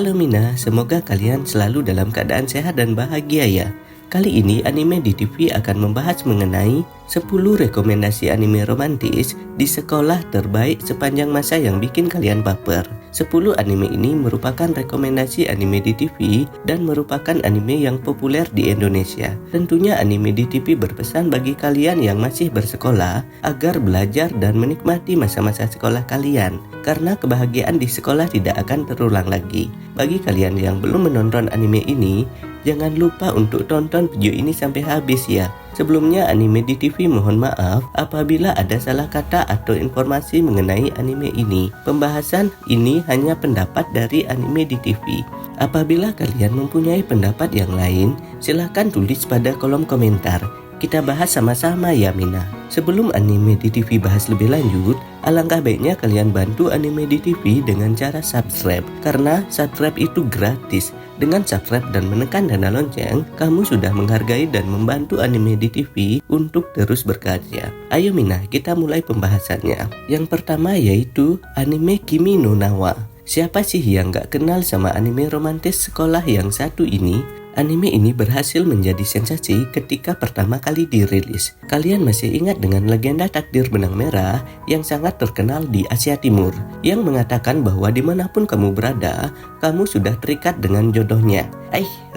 Halo Mina, semoga kalian selalu dalam keadaan sehat dan bahagia ya. Kali ini Anime di TV akan membahas mengenai 10 rekomendasi anime romantis di sekolah terbaik sepanjang masa yang bikin kalian baper. 10 anime ini merupakan rekomendasi anime di TV dan merupakan anime yang populer di Indonesia. Tentunya anime di TV berpesan bagi kalian yang masih bersekolah agar belajar dan menikmati masa-masa sekolah kalian, karena kebahagiaan di sekolah tidak akan terulang lagi. Bagi kalian yang belum menonton anime ini, jangan lupa untuk tonton video ini sampai habis ya. Sebelumnya anime di TV mohon maaf apabila ada salah kata atau informasi mengenai anime ini. Pembahasan ini hanya pendapat dari anime di TV. Apabila kalian mempunyai pendapat yang lain, silahkan tulis pada kolom komentar. Kita bahas sama-sama ya Mina. Sebelum anime di TV bahas lebih lanjut, alangkah baiknya kalian bantu anime di TV dengan cara subscribe, karena subscribe itu gratis. Dengan subscribe dan menekan tanda lonceng, kamu sudah menghargai dan membantu anime di TV untuk terus berkarya. Ayo Mina, kita mulai pembahasannya. Yang pertama yaitu anime Kimi no Na wa. Siapa sih yang gak kenal sama anime romantis sekolah yang satu ini? Anime ini berhasil menjadi sensasi ketika pertama kali dirilis. Kalian masih ingat dengan legenda takdir benang merah yang sangat terkenal di Asia Timur, yang mengatakan bahwa dimanapun kamu berada, kamu sudah terikat dengan jodohnya.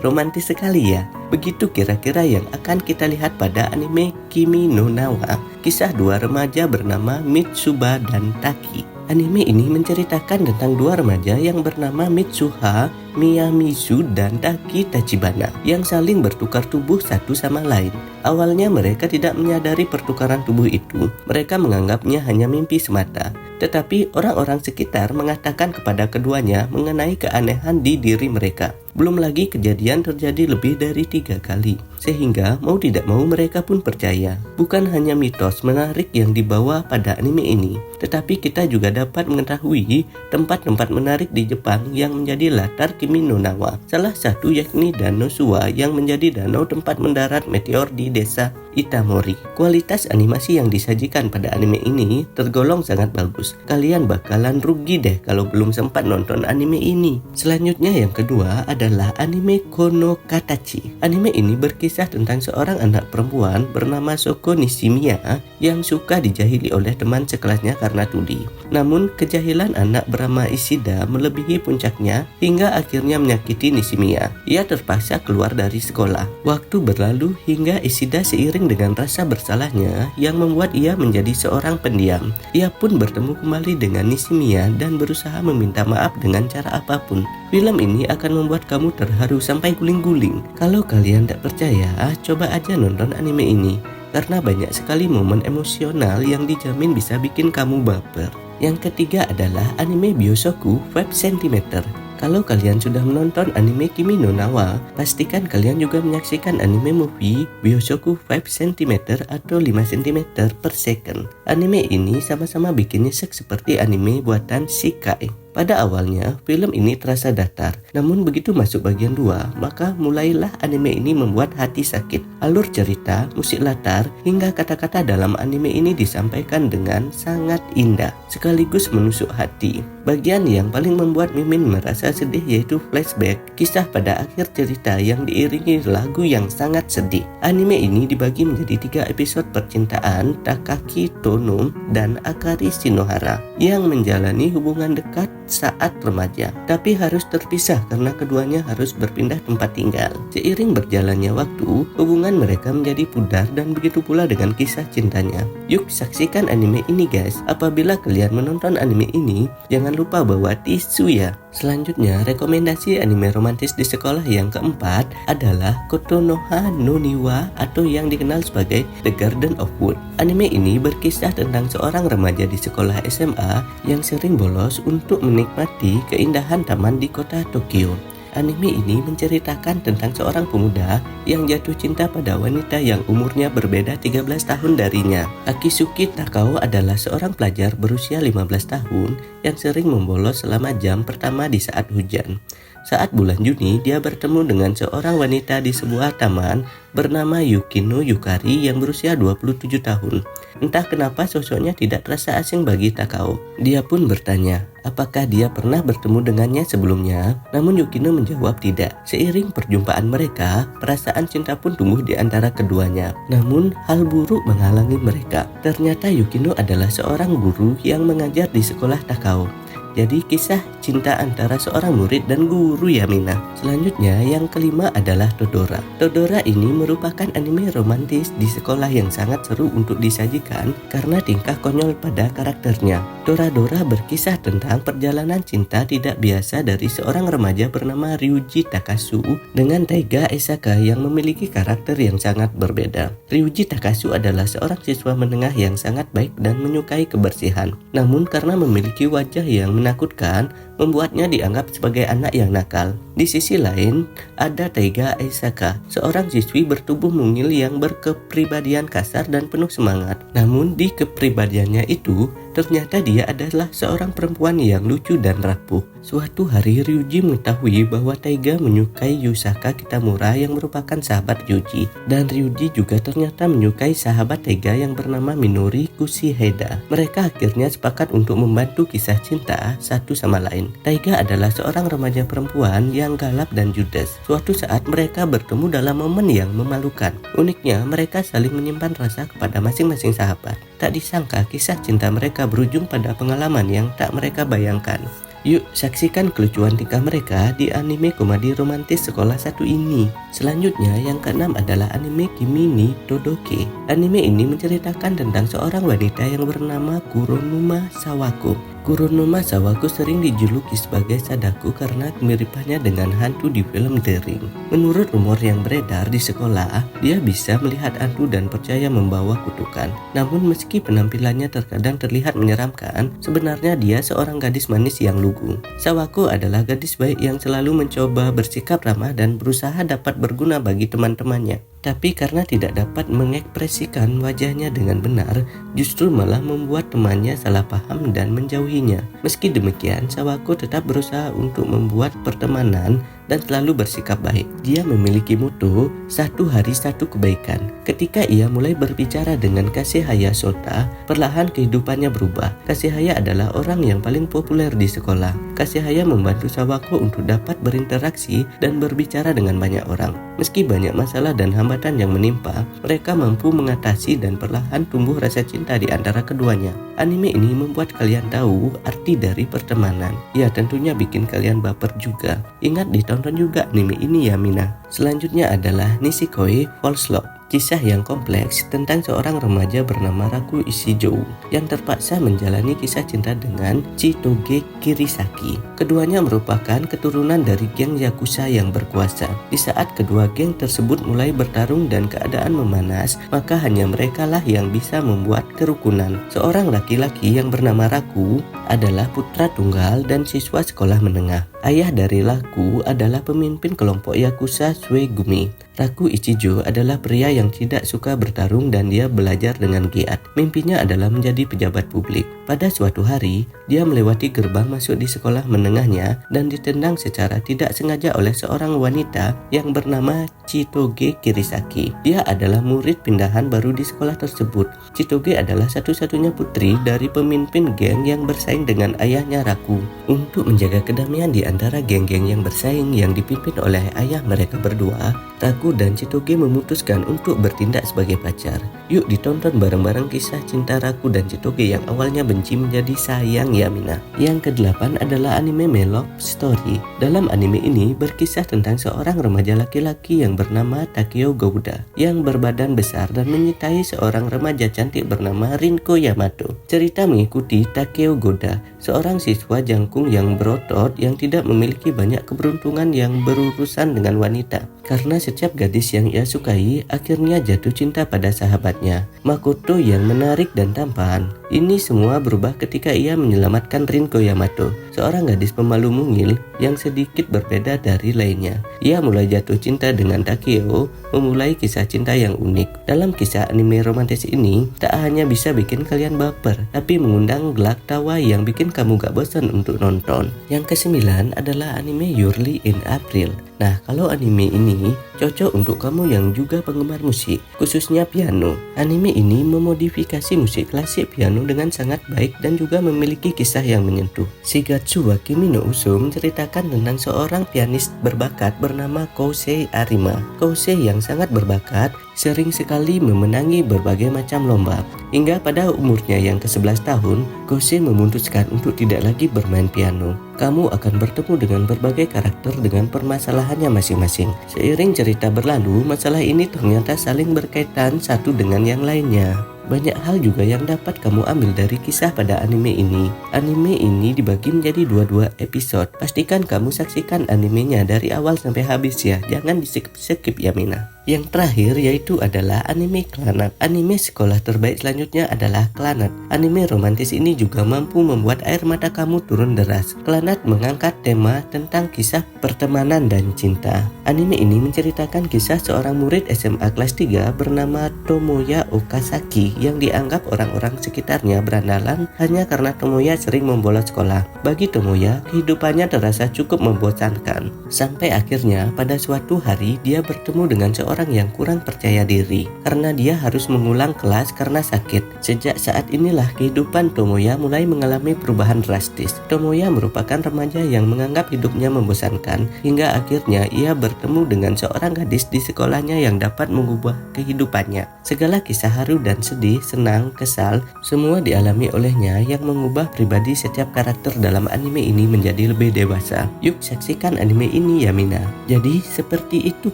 Romantis sekali ya. Begitu kira-kira yang akan kita lihat pada anime Kimi no Na wa, kisah dua remaja bernama Mitsuba dan Taki. Anime ini menceritakan tentang dua remaja yang bernama Mitsuha Miyamizu dan Taki Tachibana yang saling bertukar tubuh satu sama lain. Awalnya mereka tidak menyadari pertukaran tubuh itu. Mereka menganggapnya hanya mimpi semata. Tetapi orang-orang sekitar mengatakan kepada keduanya mengenai keanehan di diri mereka. Belum lagi kejadian terjadi lebih dari 3 kali. Sehingga mau tidak mau mereka pun percaya. Bukan hanya mitos menarik yang dibawa pada anime ini, tetapi kita juga dapat mengetahui tempat-tempat menarik di Jepang yang menjadi latar Kimi no Na wa. Salah satu yakni Danau Suwa yang menjadi danau tempat mendarat meteor di desa Itamori. Kualitas animasi yang disajikan pada anime ini tergolong sangat bagus. Kalian bakalan rugi deh kalau belum sempat nonton anime ini. Selanjutnya yang kedua adalah anime Kono Katachi. Anime ini berkisah tentang seorang anak perempuan bernama Shoko Nishimiya yang suka dijahili oleh teman sekelasnya karena tuli. Namun kejahilan anak bernama Ishida melebihi puncaknya hingga akhirnya menyakiti Nishimiya. Ia terpaksa keluar dari sekolah. Waktu berlalu hingga Ishida seiring dengan rasa bersalahnya yang membuat ia menjadi seorang pendiam. Ia pun bertemu kembali dengan Nishimiya dan berusaha meminta maaf dengan cara apapun. Film ini akan membuat kamu terharu sampai guling-guling. Kalau kalian tak percaya, coba aja nonton anime ini, karena banyak sekali momen emosional yang dijamin bisa bikin kamu baper. Yang ketiga adalah anime Biosoku 5 cm. Kalau kalian sudah menonton anime Kimi no Na wa, pastikan kalian juga menyaksikan anime movie Biosoku 5 cm atau 5 cm per second. Anime ini sama-sama bikin nyesek seperti anime buatan Shikai. Pada awalnya, film ini terasa datar. Namun begitu masuk bagian 2, maka mulailah anime ini membuat hati sakit. Alur cerita, musik latar, hingga kata-kata dalam anime ini disampaikan dengan sangat indah, sekaligus menusuk hati. Bagian yang paling membuat Mimin merasa sedih yaitu flashback, kisah pada akhir cerita yang diiringi lagu yang sangat sedih. Anime ini dibagi menjadi 3 episode percintaan Takaki Tono dan Akari Shinohara yang menjalani hubungan dekat saat remaja, tapi harus terpisah karena keduanya harus berpindah tempat tinggal. Seiring berjalannya waktu, hubungan mereka menjadi pudar dan begitu pula dengan kisah cintanya. Yuk saksikan anime ini guys. Apabila kalian menonton anime ini, jangan lupa bawa tisu ya. Selanjutnya, rekomendasi anime romantis di sekolah yang keempat adalah Kotonoha no Niwa atau yang dikenal sebagai The Garden of Wood. Anime ini berkisah tentang seorang remaja di sekolah SMA yang sering bolos untuk menikmati keindahan taman di kota Tokyo. Anime ini menceritakan tentang seorang pemuda yang jatuh cinta pada wanita yang umurnya berbeda 13 tahun darinya. Akisuki Takao adalah seorang pelajar berusia 15 tahun yang sering membolos selama jam pertama di saat hujan. Saat bulan Juni, dia bertemu dengan seorang wanita di sebuah taman bernama Yukino Yukari yang berusia 27 tahun. Entah kenapa sosoknya tidak terasa asing bagi Takao. Dia pun bertanya, apakah dia pernah bertemu dengannya sebelumnya? Namun Yukino menjawab tidak. Seiring perjumpaan mereka, perasaan cinta pun tumbuh di antara keduanya. Namun, hal buruk menghalangi mereka. Ternyata Yukino adalah seorang guru yang mengajar di sekolah Takao. Jadi kisah cinta antara seorang murid dan guru ya Mina. Selanjutnya yang kelima adalah Todora. Todora ini merupakan anime romantis di sekolah yang sangat seru untuk disajikan karena tingkah konyol pada karakternya. Toradora berkisah tentang perjalanan cinta tidak biasa dari seorang remaja bernama Ryuji Takasu dengan Taiga Esaka yang memiliki karakter yang sangat berbeda. Ryuji Takasu adalah seorang siswa menengah yang sangat baik dan menyukai kebersihan. Namun karena memiliki wajah yang menakutkan, membuatnya dianggap sebagai anak yang nakal. Di sisi lain, ada Taiga Esaka, seorang siswi bertubuh mungil yang berkepribadian kasar dan penuh semangat. Namun di kepribadiannya itu, ternyata dia adalah seorang perempuan yang lucu dan rapuh. Suatu hari Ryuji mengetahui bahwa Taiga menyukai Yusaka Kitamura yang merupakan sahabat Ryuji. Dan Ryuji juga ternyata menyukai sahabat Taiga yang bernama Minori Kushiheda. Mereka akhirnya sepakat untuk membantu kisah cinta satu sama lain. Taiga adalah seorang remaja perempuan yang galak dan judes. Suatu saat mereka bertemu dalam momen yang memalukan. Uniknya, mereka saling menyimpan rasa kepada masing-masing sahabat. Tak disangka kisah cinta mereka berujung pada pengalaman yang tak mereka bayangkan. Yuk saksikan kelucuan tingkah mereka di anime komedi romantis sekolah satu ini. Selanjutnya yang keenam adalah anime Kimi ni Todoke. Anime ini menceritakan tentang seorang wanita yang bernama Kuronuma Sawako. Kuronuma Sawako sering dijuluki sebagai Sadako karena kemiripannya dengan hantu di film The Ring. Menurut rumor yang beredar di sekolah, dia bisa melihat hantu dan percaya membawa kutukan. Namun meski penampilannya terkadang terlihat menyeramkan, sebenarnya dia seorang gadis manis yang lugu. Sawako adalah gadis baik yang selalu mencoba bersikap ramah dan berusaha dapat berguna bagi teman-temannya. Tapi karena tidak dapat mengekspresikan wajahnya dengan benar, justru malah membuat temannya salah paham dan menjauhinya. Meski demikian, Sawako tetap berusaha untuk membuat pertemanan dan selalu bersikap baik. Dia memiliki motto, satu hari satu kebaikan. Ketika ia mulai berbicara dengan Kasehaya Sota, perlahan kehidupannya berubah. Kasehaya adalah orang yang paling populer di sekolah. Kasehaya membantu Sawako untuk dapat berinteraksi dan berbicara dengan banyak orang. Meski banyak masalah dan hambatan yang menimpa, mereka mampu mengatasi dan perlahan tumbuh rasa cinta di antara keduanya. Anime ini membuat kalian tahu arti dari pertemanan. Ya tentunya bikin kalian baper juga. Ingat ditonton juga anime ini ya Mina. Selanjutnya adalah Nishikoi False Love. Kisah yang kompleks tentang seorang remaja bernama Raku Ishijou yang terpaksa menjalani kisah cinta dengan Chitoge Kirisaki. Keduanya merupakan keturunan dari geng Yakuza yang berkuasa. Di saat kedua geng tersebut mulai bertarung dan keadaan memanas, maka hanya merekalah yang bisa membuat kerukunan. Seorang laki-laki yang bernama Raku adalah putra tunggal dan siswa sekolah menengah. Ayah dari Raku adalah pemimpin kelompok Yakuza Suegumi. Raku Ichijo adalah pria yang tidak suka bertarung dan dia belajar dengan giat. Mimpinya adalah menjadi pejabat publik. Pada suatu hari, dia melewati gerbang masuk di sekolah menengahnya dan ditendang secara tidak sengaja oleh seorang wanita yang bernama Chitoge Kirisaki. Dia adalah murid pindahan baru di sekolah tersebut. Chitoge adalah satu-satunya putri dari pemimpin geng yang bersaing dengan ayahnya Raku. Untuk menjaga kedamaian di antara geng-geng yang bersaing yang dipimpin oleh ayah mereka berdua, Raku dan Chitoge memutuskan untuk bertindak sebagai pacar. Yuk ditonton bareng-bareng kisah cinta Raku dan Chitoge yang awalnya benci menjadi sayang ya Mina. Yang ke-8 adalah anime My Love Story. Dalam anime ini berkisah tentang seorang remaja laki-laki yang bernama Takeo Gouda yang berbadan besar dan menyertai seorang remaja cantik bernama Rinko Yamato. Cerita mengikuti Takeo Gouda, seorang siswa jangkung yang berotot yang tidak memiliki banyak keberuntungan yang berurusan dengan wanita. Karena setiap gadis yang ia sukai akhirnya jatuh cinta pada sahabatnya, Makoto yang menarik dan tampan. Ini semua berubah ketika ia menyelamatkan Rinko Yamato, seorang gadis pemalu mungil yang sedikit berbeda dari lainnya. Ia mulai jatuh cinta dengan Takeo, memulai kisah cinta yang unik. Dalam kisah anime romantis ini, tak hanya bisa bikin kalian baper, tapi mengundang gelak tawa yang bikin kamu gak bosan untuk nonton. Yang kesembilan adalah anime Yurli in April. Nah, kalau anime ini cocok untuk kamu yang juga penggemar musik, khususnya piano. Anime ini memodifikasi musik klasik piano dengan sangat baik dan juga memiliki kisah yang menyentuh. Shigatsu wa Kimi no Uso menceritakan tentang seorang pianis berbakat bernama Kousei Arima. Kousei yang sangat berbakat sering sekali memenangi berbagai macam lomba. Hingga pada umurnya yang ke-11 tahun, Kousei memutuskan untuk tidak lagi bermain piano. Kamu akan bertemu dengan berbagai karakter dengan permasalahannya masing-masing. Seiring cerita berlalu, masalah ini ternyata saling berkaitan satu dengan yang lainnya. Banyak hal juga yang dapat kamu ambil dari kisah pada anime ini. Anime ini dibagi menjadi dua episode. Pastikan kamu saksikan animenya dari awal sampai habis ya. Jangan di-skip ya Mina. Yang terakhir yaitu adalah anime Clannad. Anime sekolah terbaik selanjutnya adalah Clannad. Anime romantis ini juga mampu membuat air mata kamu turun deras. Clannad mengangkat tema tentang kisah pertemanan dan cinta. Anime ini menceritakan kisah seorang murid SMA kelas 3 bernama Tomoya Okazaki yang dianggap orang-orang sekitarnya berandalan hanya karena Tomoya sering membolos sekolah. Bagi Tomoya, kehidupannya terasa cukup membosankan. Sampai akhirnya pada suatu hari dia bertemu dengan seorang yang kurang percaya diri karena dia harus mengulang kelas karena sakit. Sejak saat inilah kehidupan Tomoya mulai mengalami perubahan drastis. Tomoya merupakan remaja yang menganggap hidupnya membosankan hingga akhirnya ia bertemu dengan seorang gadis di sekolahnya yang dapat mengubah kehidupannya. Segala kisah haru dan sedih, senang, kesal, semua dialami olehnya yang mengubah pribadi setiap karakter dalam anime ini menjadi lebih dewasa. Yuk saksikan anime ini ya Mina. Jadi seperti itu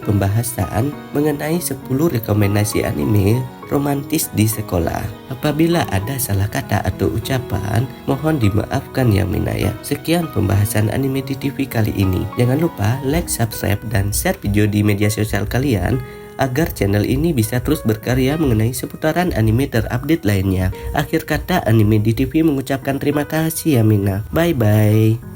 pembahasan mengenai 10 rekomendasi anime romantis di sekolah. Apabila ada salah kata atau ucapan, mohon dimaafkan ya Mina ya. Sekian pembahasan anime di TV kali ini. Jangan lupa like, subscribe, dan share video di media sosial kalian agar channel ini bisa terus berkarya mengenai seputaran anime terupdate lainnya. Akhir kata, Anime di TV mengucapkan terima kasih ya Mina. Bye bye.